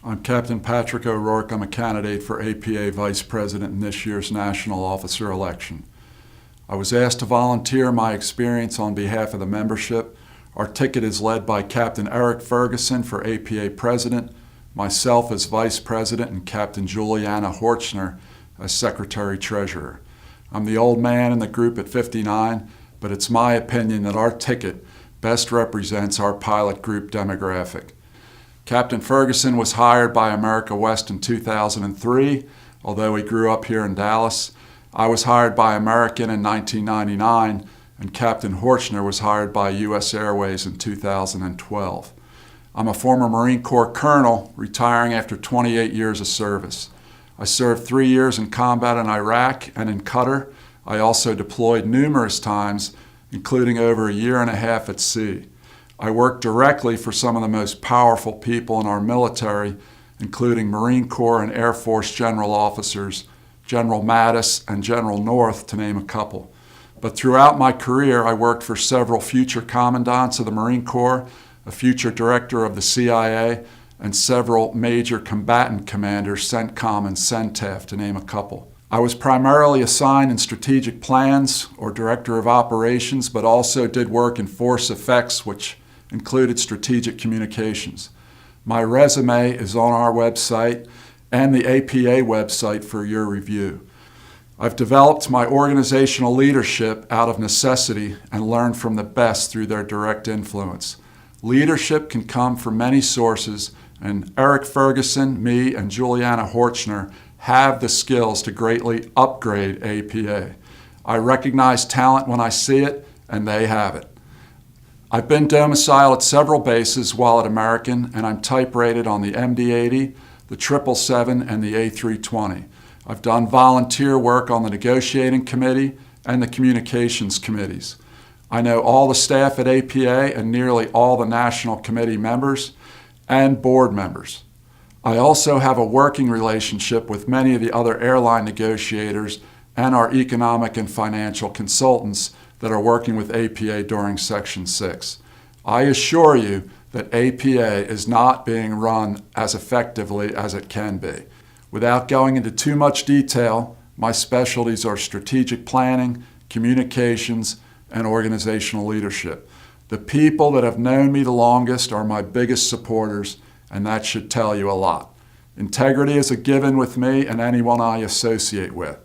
I'm Captain Patrick O'Rourke. I'm a candidate for APA Vice President in this year's National Officer election. I was asked to volunteer my experience on behalf of the membership. Our ticket is led by Captain Eric Ferguson for APA President, myself as Vice President, and Captain Juliana Horchner as Secretary-Treasurer. I'm the old man in the group at 59, but it's my opinion that our ticket best represents our pilot group demographic. Captain Ferguson was hired by America West in 2003, although he grew up here in Dallas. I was hired by American in 1999, and Captain Horchner was hired by U.S. Airways in 2012. I'm a former Marine Corps colonel, retiring after 28 years of service. I served 3 years in combat in Iraq and in Qatar. I also deployed numerous times, including over a year and a half at sea. I worked directly for some of the most powerful people in our military, including Marine Corps and Air Force general officers, General Mattis and General North, to name a couple. But throughout my career, I worked for several future commandants of the Marine Corps, a future director of the CIA, and several major combatant commanders, CENTCOM and CENTAF, to name a couple. I was primarily assigned in strategic plans or director of operations, but also did work in force effects, which included strategic communications. My resume is on our website and the APA website for your review. I've developed my organizational leadership out of necessity and learned from the best through their direct influence. Leadership can come from many sources, and Eric Ferguson, me, and Juliana Horchner have the skills to greatly upgrade APA. I recognize talent when I see it, and they have it. I've been domiciled at several bases while at American, and I'm type rated on the MD-80, the 777, and the A320. I've done volunteer work on the negotiating committee and the communications committees. I know all the staff at APA and nearly all the national committee members and board members. I also have a working relationship with many of the other airline negotiators and our economic and financial consultants that are working with APA during Section 6. I assure you that APA is not being run as effectively as it can be. Without going into too much detail, my specialties are strategic planning, communications, and organizational leadership. The people that have known me the longest are my biggest supporters, and that should tell you a lot. Integrity is a given with me and anyone I associate with.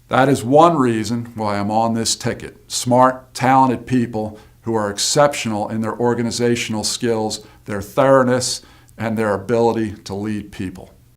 That is one reason why I'm on this ticket. Smart, talented people who are exceptional in their organizational skills, their thoroughness, and their ability to lead people.